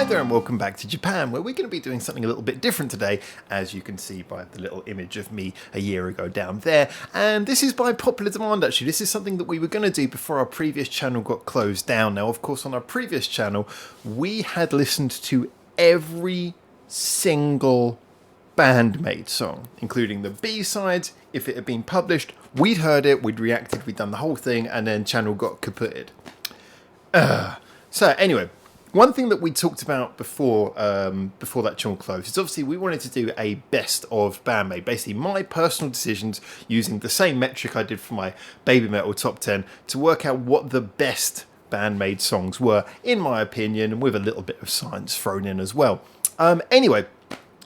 Hi there and welcome back to Japan, where we're going to be doing something a little bit different today, as you can see by the little image of me a year ago down there. And this is by popular demand actually. This is something that we were going to do before our previous channel got closed down. Now of course on our previous channel we had listened to every single BAND-MAID song, including the B-sides. If it had been published, we'd heard it, we'd reacted, we'd done the whole thing, and then channel got kaputted. So anyway, one thing that we talked about before that channel closed is obviously we wanted to do a best of BAND-MAID, basically my personal decisions using the same metric I did for my Baby Metal Top 10 to work out what the best BAND-MAID songs were, in my opinion, with a little bit of science thrown in as well. Anyway,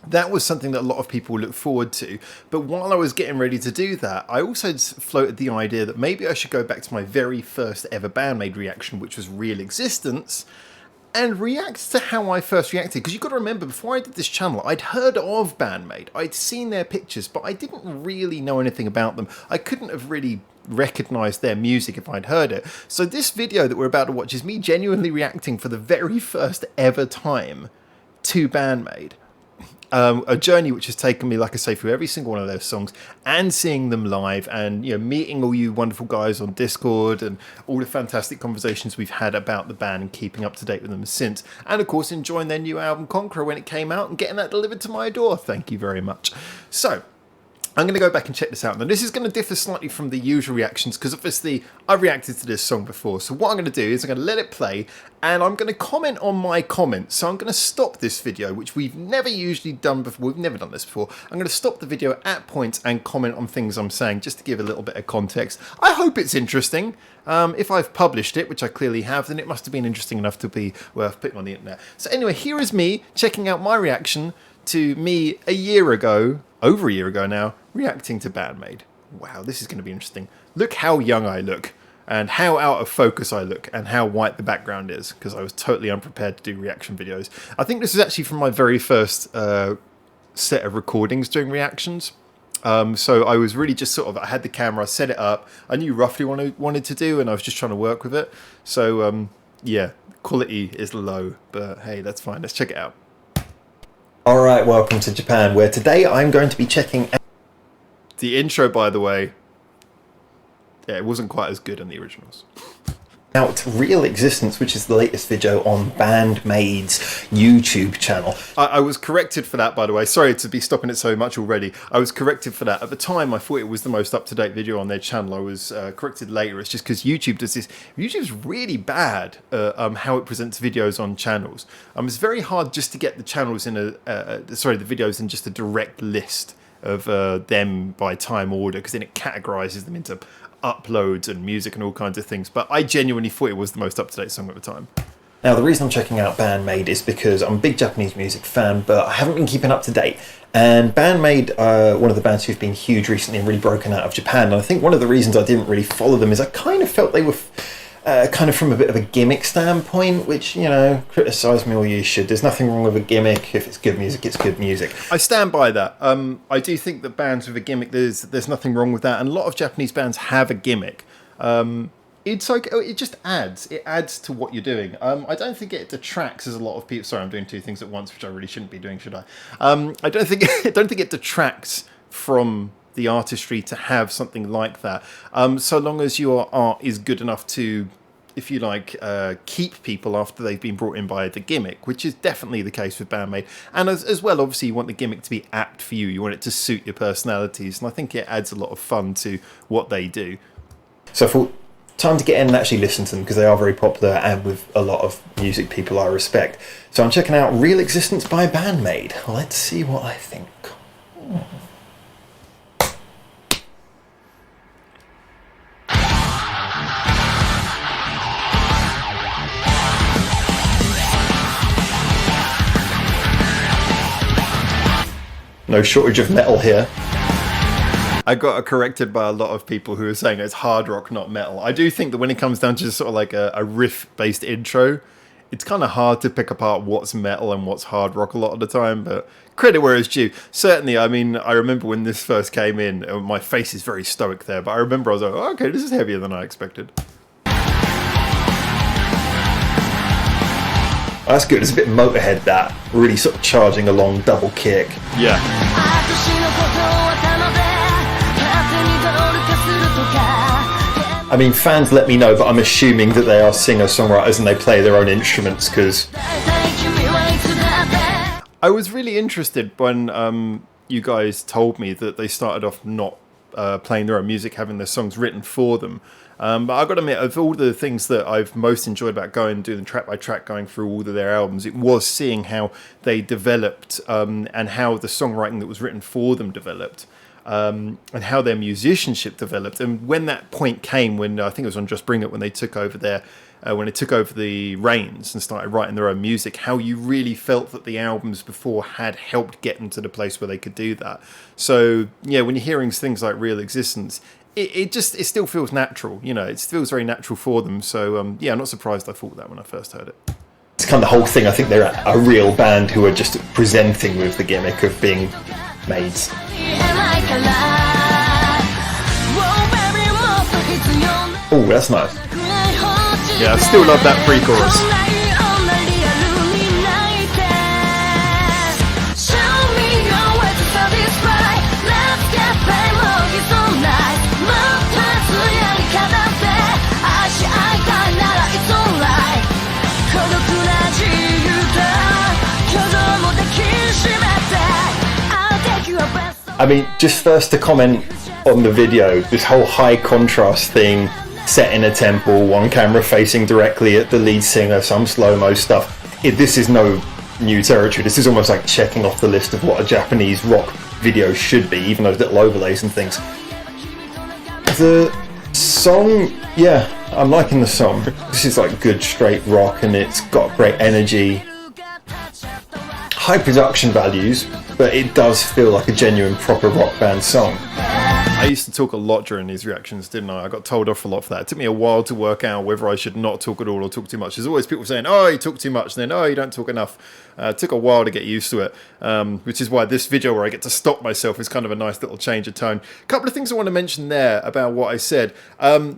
that was something that a lot of people look forward to, but while I was getting ready to do that, I also floated the idea that maybe I should go back to my very first ever BAND-MAID reaction, which was Real Existence, and react to how I first reacted. Because you've got to remember, before I did this channel, I'd heard of BAND-MAID, I'd seen their pictures, but I didn't really know anything about them. I couldn't have really recognised their music if I'd heard it. So this video that we're about to watch is me genuinely reacting for the very first ever time to BAND-MAID. A journey which has taken me, like I say, through every single one of those songs and seeing them live, and meeting all you wonderful guys on Discord and all the fantastic conversations we've had about the band and keeping up to date with them since, and of course enjoying their new album Conqueror when it came out and getting that delivered to my door. Thank you very much. So I'm going to go back and check this out. Now, this is going to differ slightly from the usual reactions because obviously I've reacted to this song before. So what I'm going to do is I'm going to let it play and I'm going to comment on my comments. So I'm going to stop this video, which we've never usually done before. We've never done this before. I'm going to stop the video at points and comment on things I'm saying just to give a little bit of context. I hope it's interesting. If I've published it, which I clearly have, then it must have been interesting enough to be worth putting on the internet. So anyway, here is me checking out my reaction to me a year ago, over a year ago now, reacting to BAND-MAID. Wow, this is going to be interesting. Look how young I look, and how out of focus I look, and how white the background is, because I was totally unprepared to do reaction videos. I think this is actually from my very first set of recordings doing reactions. So I was really just sort of, I had the camera, set it up, I knew roughly what I wanted to do, and I was just trying to work with it. So yeah, quality is low, but hey, that's fine. Let's check it out. Alright, welcome to Japan, where today I'm going to be checking out the intro, by the way. Yeah, it wasn't quite as good on the originals. Out Real Existence, which is the latest video on BAND-MAID's YouTube channel. I was corrected for that, by the way. Sorry to be stopping it so much already. I was corrected for that. At the time, I thought it was the most up-to-date video on their channel. I was corrected later. It's just because YouTube does this. YouTube's really bad how it presents videos on channels. It's very hard just to get the channels in the videos in just a direct list of them by time order, because then it categorizes them into uploads and music and all kinds of things. But I genuinely thought it was the most up-to-date song at the time. Now, the reason I'm checking out BAND-MAID is because I'm a big Japanese music fan, but I haven't been keeping up to date. And BAND-MAID are one of the bands who've been huge recently and really broken out of Japan. And I think one of the reasons I didn't really follow them is I kind of felt they were kind of from a bit of a gimmick standpoint, which, criticise me all you should. There's nothing wrong with a gimmick. If it's good music, it's good music. I stand by that. I do think that bands with a gimmick, there's nothing wrong with that. And a lot of Japanese bands have a gimmick. It's like, it just adds. It adds to what you're doing. I don't think it detracts, as a lot of people. Sorry, I'm doing two things at once, which I really shouldn't be doing, should I? I don't think it detracts from the artistry to have something like that, so long as your art is good enough to, if you like, keep people after they've been brought in by the gimmick, which is definitely the case with BAND-MAID. And as well, obviously, you want the gimmick to be apt for you. You want it to suit your personalities, and I think it adds a lot of fun to what they do. So I thought, time to get in and actually listen to them, because they are very popular and with a lot of music people I respect. So I'm checking out Real Existence by BAND-MAID. Let's see what I think. No shortage of metal here. I got corrected by a lot of people who are saying it's hard rock, not metal. I do think that when it comes down to sort of like a riff-based intro, it's kind of hard to pick apart what's metal and what's hard rock a lot of the time, but credit where it's due. Certainly, I mean, I remember when this first came in, my face is very stoic there, but I remember I was like, oh, okay, this is heavier than I expected. That's good. It's a bit Motorhead, that really sort of charging along double kick. Yeah. I mean, fans let me know, but I'm assuming that they are singer-songwriters and they play their own instruments, because I was really interested when you guys told me that they started off not playing their own music, having their songs written for them. But I've got to admit, of all the things that I've most enjoyed about going and doing track by track, going through all of their albums, it was seeing how they developed and how the songwriting that was written for them developed. And how their musicianship developed, and when that point came, when I think it was on Just Bring It, when they took over when they took over the reins and started writing their own music, how you really felt that the albums before had helped get them to the place where they could do that. So yeah, when you're hearing things like Real Existence, it still feels natural, you know, it feels very natural for them. So yeah, I'm not surprised I thought that when I first heard it. It's kind of the whole thing. I think they're a real band who are just presenting with the gimmick of being maids. Oh, that's nice. Yeah, I still love that pre-chorus. I mean, just first to comment on the video, this whole high contrast thing, set in a temple, one camera facing directly at the lead singer, some slow-mo stuff. This is no new territory. This is almost like checking off the list of what a Japanese rock video should be, even those little overlays and things. The song, yeah, I'm liking the song. This is like good straight rock, and it's got great energy. High production values, but it does feel like a genuine proper rock band song. I used to talk a lot during these reactions, didn't I? I got told off a lot for that. It took me a while to work out whether I should not talk at all or talk too much. There's always people saying, oh, you talk too much, and then, oh, you don't talk enough. It took a while to get used to it, which is why this video where I get to stop myself is kind of a nice little change of tone. A couple of things I want to mention there about what I said.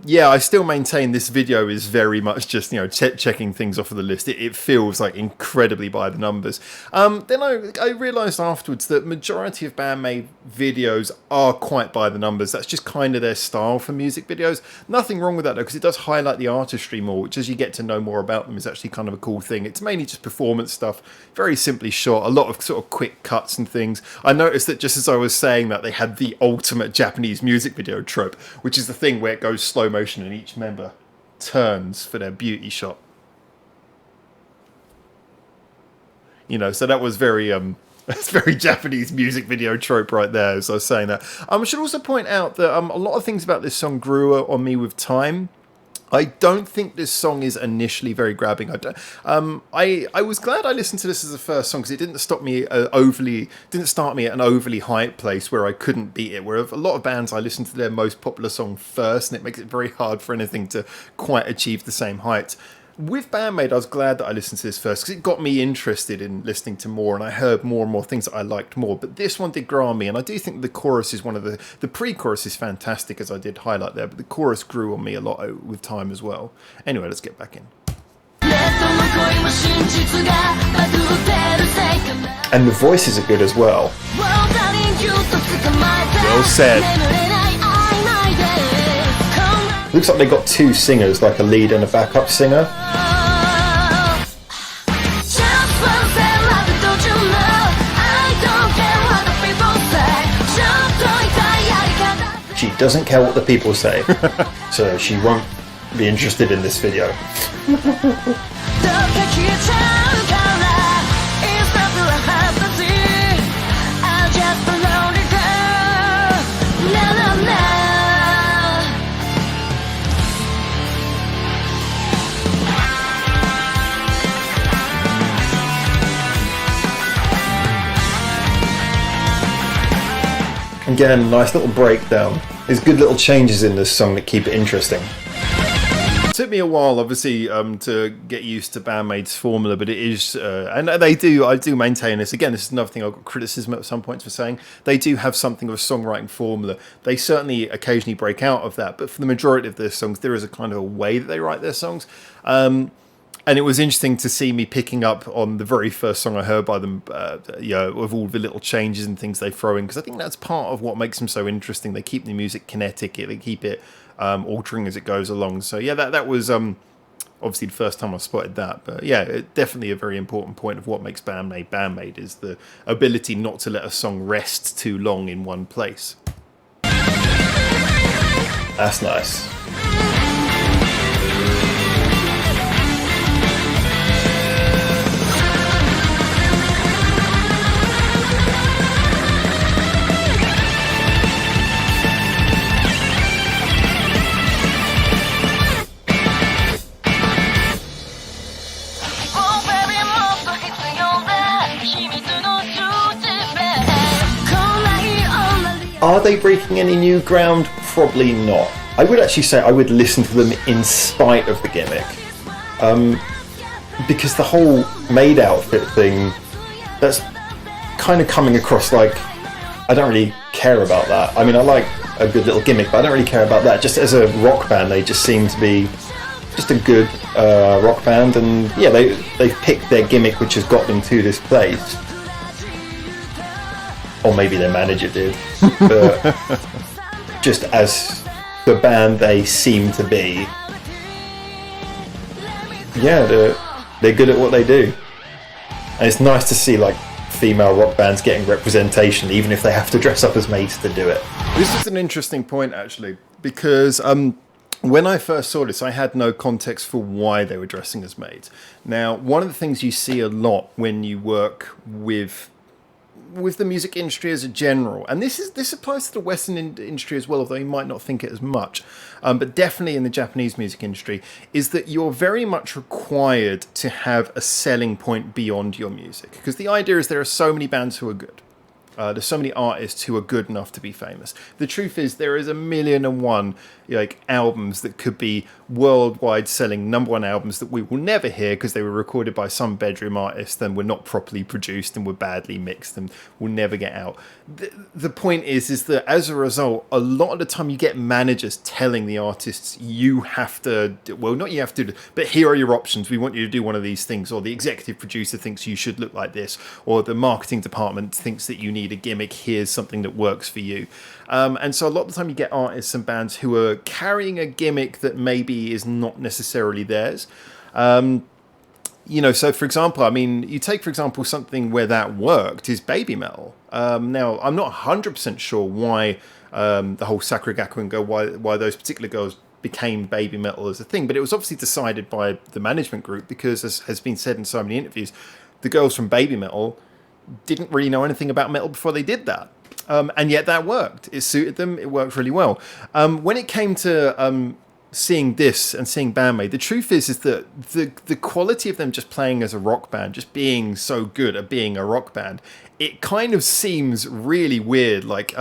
Yeah, I still maintain this video is very much just, you know, checking things off of the list. It feels like incredibly by the numbers. Then I realised afterwards that majority of BAND-MAID videos are quite by the numbers. That's just kind of their style for music videos. Nothing wrong with that though, because it does highlight the artistry more, which as you get to know more about them is actually kind of a cool thing. It's mainly just performance stuff, very simply shot, a lot of sort of quick cuts and things. I noticed that just as I was saying that, they had the ultimate Japanese music video trope, which is the thing where it goes slow motion and each member turns for their beauty shot. You know, so that was very that's very Japanese music video trope right there, as I was saying that. I should also point out that a lot of things about this song grew on me with time. I don't think this song is initially very grabbing. I was glad I listened to this as the first song, because it didn't start me at an overly hyped place where I couldn't beat it. Where a lot of bands, I listen to their most popular song first, and it makes it very hard for anything to quite achieve the same height. With BAND-MAID, I was glad that I listened to this first, because it got me interested in listening to more, and I heard more and more things that I liked more. But this one did grow on me, and I do think the chorus is one of the pre-chorus is fantastic, as I did highlight there, but the chorus grew on me a lot with time as well. Anyway, let's get back in. And the voices are good as well. Well said. Looks like they got two singers, like a lead and a backup singer. She doesn't care what the people say, so she won't be interested in this video. Again, nice little breakdown. There's good little changes in this song that keep it interesting. It took me a while, obviously, to get used to BAND-MAID's formula, but it is, and I do maintain this. Again, this is another thing I've got criticism at some points for saying. They do have something of a songwriting formula. They certainly occasionally break out of that, but for the majority of their songs, there is a kind of a way that they write their songs. And it was interesting to see me picking up on the very first song I heard by them, of all the little changes and things they throw in, because I think that's part of what makes them so interesting. They keep the music kinetic, they keep it altering as it goes along. So yeah, that was obviously the first time I spotted that. But yeah, definitely a very important point of what makes BAND-MAID BAND-MAID is the ability not to let a song rest too long in one place. That's nice. Are they breaking any new ground? Probably not. I would actually say I would listen to them in spite of the gimmick. Because the whole maid outfit thing, that's kind of coming across like I don't really care about that. I mean, I like a good little gimmick, but I don't really care about that. Just as a rock band, they just seem to be just a good rock band, and yeah, they've picked their gimmick which has got them to this place. Or maybe their manager did. But just as the band they seem to be, yeah, they're good at what they do. And it's nice to see like female rock bands getting representation, even if they have to dress up as maids to do it. This is an interesting point, actually, because when I first saw this, I had no context for why they were dressing as maids. Now, one of the things you see a lot when you work with the music industry as a general, and this applies to the Western industry as well, although you might not think it as much, but definitely in the Japanese music industry, is that you're very much required to have a selling point beyond your music. Because the idea is there are so many bands who are good. There's so many artists who are good enough to be famous. The truth is there is 1,000,001 like albums that could be worldwide selling #1 albums that we will never hear because they were recorded by some bedroom artist and were not properly produced and were badly mixed and will never get out. The point is that as a result, a lot of the time you get managers telling the artists you have to, well, not you have to, but here are your options. We want you to do one of these things, or the executive producer thinks you should look like this, or the marketing department thinks that you need a gimmick. Here's something that works for you. And so a lot of the time you get artists and bands who are carrying a gimmick that maybe is not necessarily theirs. So for example, I mean, you take, for example, something where that worked is baby metal. Now, I'm not 100% sure why the whole Sakura Gakuin Girl, why those particular girls became baby metal as a thing, but it was obviously decided by the management group because, as has been said in so many interviews, the girls from baby metal didn't really know anything about metal before they did that. And yet that worked. It suited them. It worked really well. When it came to seeing this and seeing BAND-MAID, the truth is that the quality of them just playing as a rock band, just being so good at being a rock band, it kind of seems really weird. Like,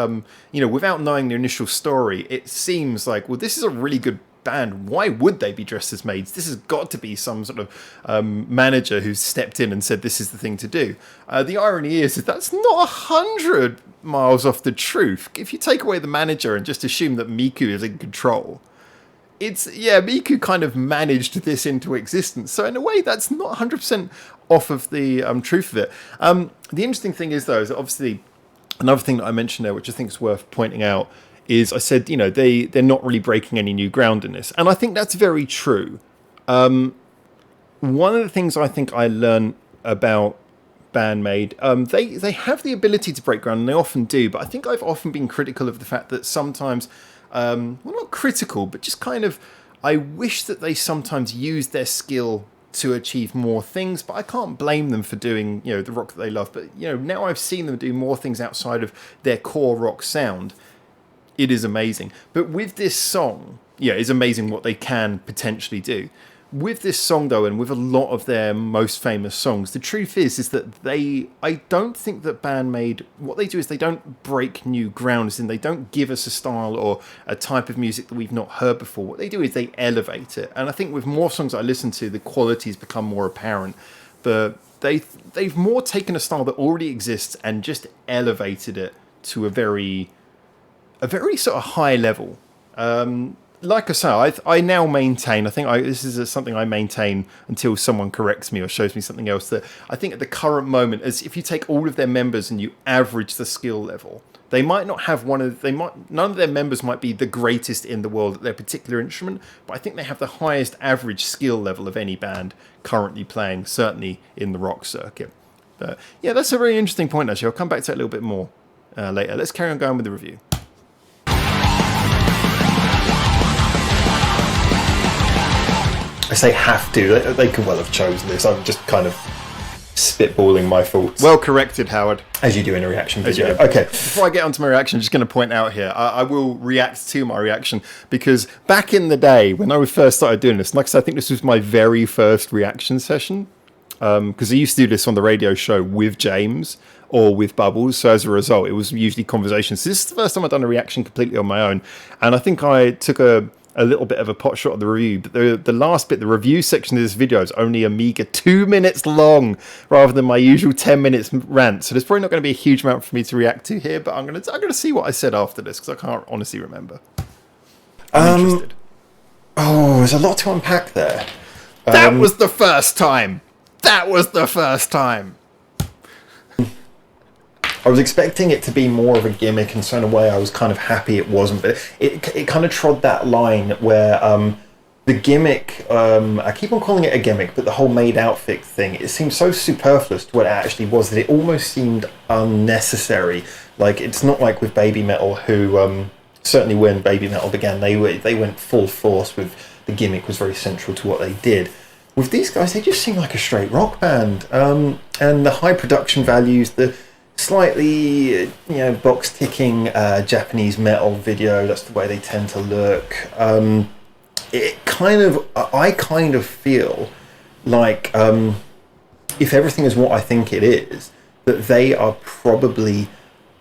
without knowing the initial story, it seems like, well, this is a really good band. Why would they be dressed as maids? This has got to be some sort of manager who's stepped in and said this is the thing to do. The irony is that that's not 100 miles off the truth. If you take away the manager and just assume that Miku is in control, Miku kind of managed this into existence. So in a way, that's not 100% off of the truth of it. The interesting thing is, though, is that obviously another thing that I mentioned there, which I think is worth pointing out, is I said, they're not really breaking any new ground in this. And I think that's very true. One of the things I think I learned about BAND-MAID, they have the ability to break ground, and they often do, but I think I've often been critical of the fact that sometimes, not critical, but just kind of, I wish that they sometimes use their skill to achieve more things, but I can't blame them for doing, the rock that they love. But, now I've seen them do more things outside of their core rock sound. It is amazing. But with this song, it's amazing what they can potentially do. With this song, though, and with a lot of their most famous songs, the truth is that I don't think that BAND-MAID, what they do is they don't break new ground, as in they don't give us a style or a type of music that we've not heard before. What they do is they elevate it. And I think with more songs I listen to, the quality's become more apparent. But they've more taken a style that already exists and just elevated it to a very sort of high level. like I say, I now maintain, I think this is something I maintain until someone corrects me or shows me something else, that I think at the current moment, as if you take all of their members and you average the skill level, they might not have none of their members might be the greatest in the world at their particular instrument, but I think they have the highest average skill level of any band currently playing, certainly in the rock circuit. But yeah, that's a very interesting point, actually. I'll come back to that a little bit more later. Let's carry on going with the review. I say have to. They could well have chosen this. I'm just kind of spitballing my thoughts. Well corrected, Howard. As you do in a reaction video. Okay. Before I get onto my reaction, I'm just going to point out here, I will react to my reaction, because back in the day when I first started doing this, like I said, I think this was my very first reaction session, because I used to do this on the radio show with James or with Bubbles, so as a result, it was usually conversations. So this is the first time I've done a reaction completely on my own, and I think I took a little bit of a pot shot of the review, but the last bit, the review section of this video, is only a meager 2 minutes long rather than my usual 10 minutes rant. So there's probably not going to be a huge amount for me to react to here, but I'm going to see what I said after this, because I can't honestly remember. I'm interested. Oh, there's a lot to unpack there. That was the first time. That was the first time. I was expecting it to be more of a gimmick, and so in a way I was kind of happy it wasn't, but it kind of trod that line where the gimmick, I keep on calling it a gimmick, but the whole maid outfit thing, it seemed so superfluous to what it actually was that it almost seemed unnecessary. Like, it's not like with Baby Metal, who certainly when Baby Metal began, they went full force with the gimmick was very central to what they did. With these guys, they just seem like a straight rock band, and the high production values, the slightly, box ticking Japanese metal video, that's the way they tend to look. I kind of feel like if everything is what I think it is, that they are probably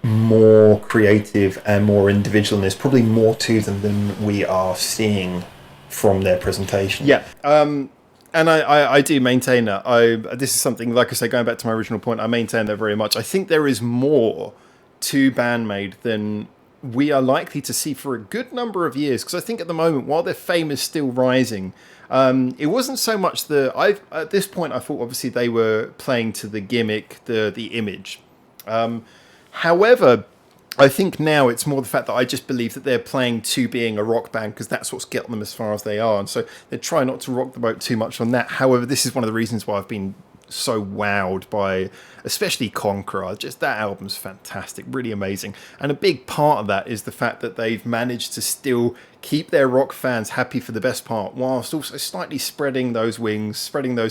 more creative and more individual, and there's probably more to them than we are seeing from their presentation. Yeah. And I do maintain that. This is something, like I say, going back to my original point, I maintain that very much. I think there is more to BAND-MAID than we are likely to see for a good number of years. Because I think at the moment, while their fame is still rising, it wasn't so much at this point, I thought obviously they were playing to the gimmick, the image. However, I think now it's more the fact that I just believe that they're playing to being a rock band, because that's what's getting them as far as they are. And so they try not to rock the boat too much on that. However, this is one of the reasons why I've been so wowed by, especially Conqueror. Just that album's fantastic, really amazing. And a big part of that is the fact that they've managed to still keep their rock fans happy for the best part, whilst also slightly spreading those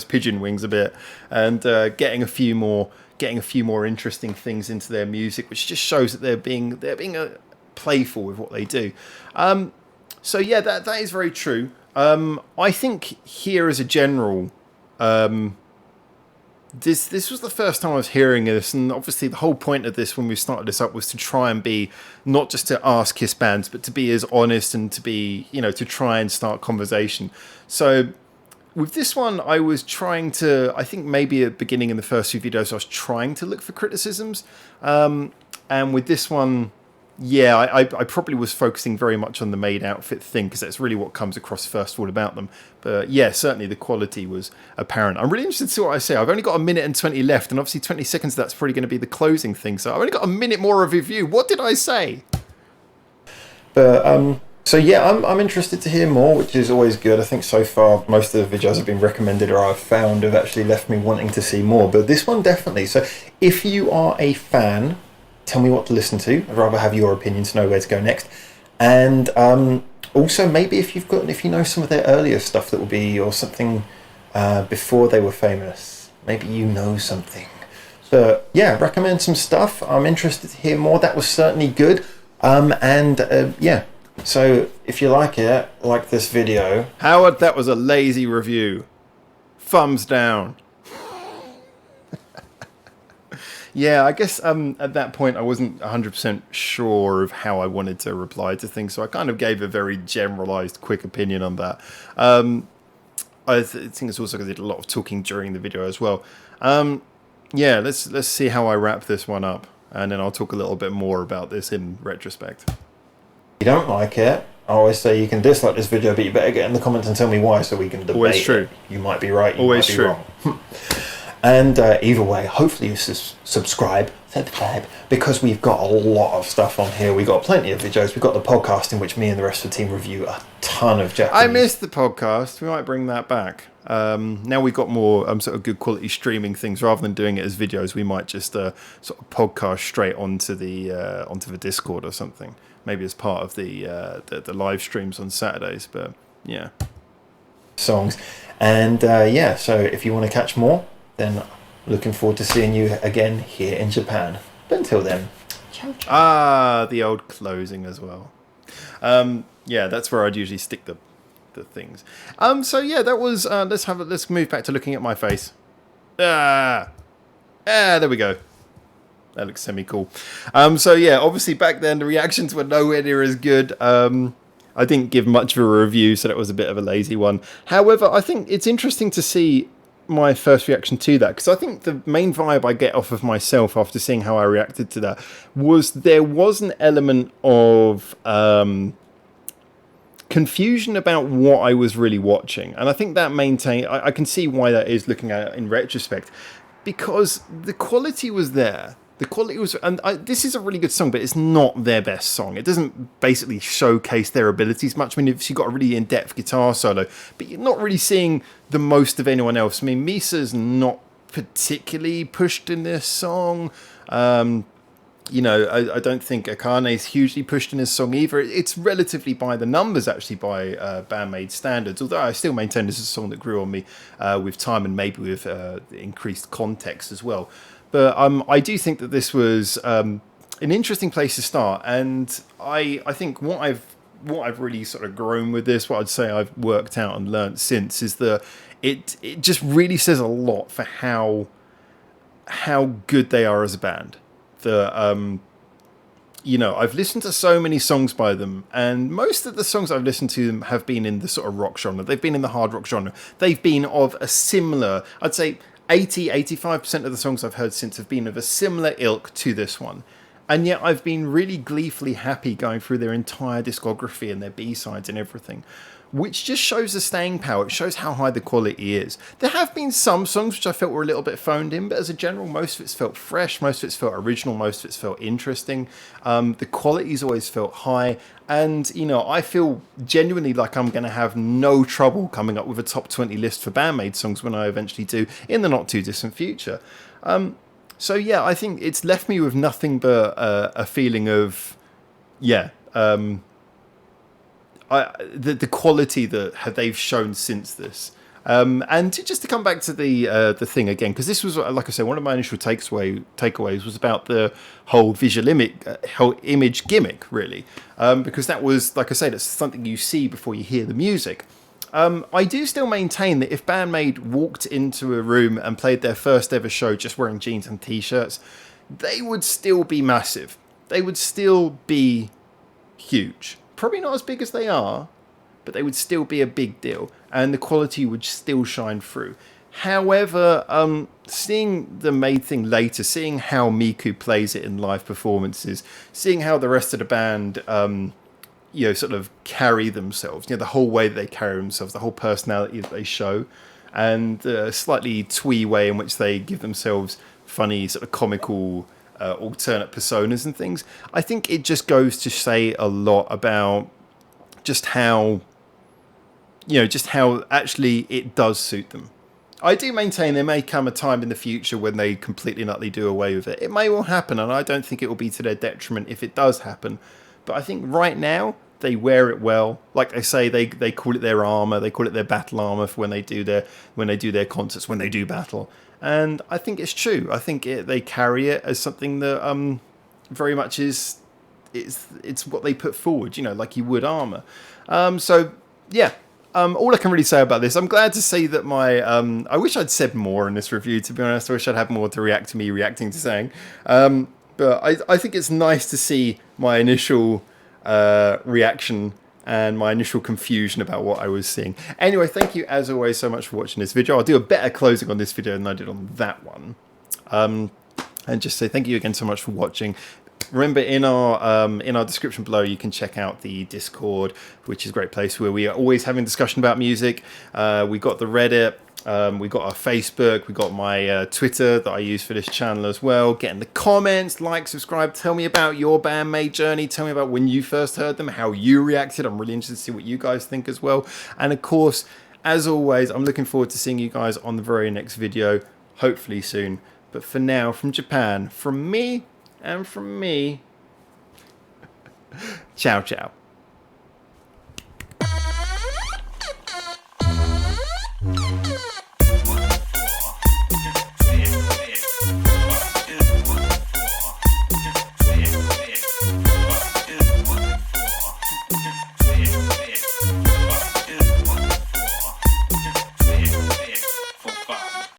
pigeon wings a bit, and getting a few more interesting things into their music, which just shows that they're being playful with what they do. So yeah, that is very true. I think here as a general, this was the first time I was hearing this, and obviously the whole point of this when we started this up was to try and be not just to ask Kiss bands, but to be as honest and to be, to try and start conversation. So with this one, I was trying to, I think maybe at the beginning in the first few videos, I was trying to look for criticisms. And with this one, yeah, I probably was focusing very much on the maid outfit thing, because that's really what comes across first of all about them. But yeah, certainly the quality was apparent. I'm really interested to see what I say. I've only got 1 minute and 20 left, and obviously 20 seconds of that's probably going to be the closing thing. So I've only got a minute more of review. What did I say? So yeah, I'm interested to hear more, which is always good. I think so far most of the videos have been recommended or I've found have actually left me wanting to see more, but this one definitely. So if you are a fan, tell me what to listen to. I'd rather have your opinion to know where to go next. And also maybe if you know some of their earlier stuff that will be, or something before they were famous, maybe you know something. But yeah, recommend some stuff. I'm interested to hear more. That was certainly good. Yeah. So if you like it, like this video. Howard, that was a lazy review. Thumbs down. Yeah, I guess at that point I wasn't 100% sure of how I wanted to reply to things, so I kind of gave a very generalised, quick opinion on that. I think it's also because I did a lot of talking during the video as well. Yeah, let's see how I wrap this one up, and then I'll talk a little bit more about this in retrospect. If you don't like it, I always say you can dislike this video, but you better get in the comments and tell me why so we can debate. Always true. It. You might be right, you Always might be true. wrong. And either way, hopefully you subscribe, because we've got a lot of stuff on here. We've got plenty of videos. We've got the podcast in which me and the rest of the team review a ton of Japanese. I missed the podcast. We might bring that back. Now we've got more sort of good quality streaming things. Rather than doing it as videos, we might just sort of podcast straight onto the Discord or something. Maybe as part of the live streams on Saturdays. But yeah, songs. And so if you want to catch more, then looking forward to seeing you again here in Japan. But until then, ciao, ciao. The old closing as well. Yeah, that's where I'd usually stick the things. So yeah, that was. Let's move back to looking at my face. There we go. That looks semi-cool. So yeah, obviously back then the reactions were nowhere near as good. I didn't give much of a review, so that was a bit of a lazy one. However, I think it's interesting to see my first reaction to that, because I think the main vibe I get off of myself after seeing how I reacted to that was there was an element of confusion about what I was really watching, and I think that I can see why that is looking at it in retrospect, because the quality was there. The quality was, and this is a really good song, but it's not their best song. It doesn't basically showcase their abilities much. I mean, you've got a really in-depth guitar solo, but you're not really seeing the most of anyone else. I mean, Misa's not particularly pushed in this song. You know, I don't think Akane's hugely pushed in this song either. It's relatively by the numbers, actually, by BAND-MAID standards, although I still maintain this is a song that grew on me with time and maybe with increased context as well. But I do think that this was an interesting place to start, and I think what I've really sort of grown with this, what I'd say I've worked out and learnt since, is that it just really says a lot for how good they are as a band. You know, I've listened to so many songs by them, and most of the songs I've listened to them have been in the sort of rock genre. They've been in the hard rock genre. They've been of a similar, I'd say 85% of the songs I've heard since have been of a similar ilk to this one. And yet I've been really gleefully happy going through their entire discography and their B-sides and everything, which just shows the staying power. It shows how high the quality is. There have been some songs which I felt were a little bit phoned in, but as a general, most of it's felt fresh, most of it's felt original, most of it's felt interesting. The quality's always felt high, and you know, I feel genuinely like I'm going to have no trouble coming up with a top 20 list for BAND-MAID songs when I eventually do in the not too distant future. So yeah, I think it's left me with nothing but a feeling of, yeah, the quality that they've shown since this. And just to come back to the thing again, because this was, like I said, one of my initial takeaways was about the whole whole image gimmick, really, because that was, like I said, it's something you see before you hear the music. I do still maintain that if BAND-MAID walked into a room and played their first ever show just wearing jeans and t-shirts, they would still be massive. They would still be huge. Probably not as big as they are, but they would still be a big deal, and the quality would still shine through. However, seeing the Maid thing later, seeing how Miku plays it in live performances, seeing how the rest of the band, you know, sort of carry themselves, you know, the whole way that they carry themselves, the whole personality that they show, and the slightly twee way in which they give themselves funny, sort of comical alternate personas and things, I think it just goes to say a lot about just how, you know, just how actually it does suit them. I do maintain there may come a time in the future when they completely and utterly do away with it. It may well happen, and I don't think it will be to their detriment if it does happen. But I think right now they wear it well. Like I say, they call it their armor, they call it their battle armor for when they do their concerts, when they do battle. And I think it's true. I think they carry it as something that very much is, it's what they put forward, you know, like you would armor. So yeah, all I can really say about this, I'm glad to see that I wish I'd said more in this review, to be honest. I wish I'd had more to react to me reacting to saying. But I think it's nice to see my initial reaction and my initial confusion about what I was seeing. Anyway, thank you as always so much for watching this video. I'll do a better closing on this video than I did on that one. And just say thank you again so much for watching. Remember, in our description below, you can check out the Discord, which is a great place where we are always having discussion about music. We got the Reddit. We got our Facebook. We got my Twitter that I use for this channel as well. Get in the comments, like, subscribe. Tell me about your BAND-MAID journey. Tell me about when you first heard them, how you reacted. I'm really interested to see what you guys think as well. And of course, as always, I'm looking forward to seeing you guys on the very next video, hopefully soon. But for now, from Japan, from me and from me, ciao, ciao.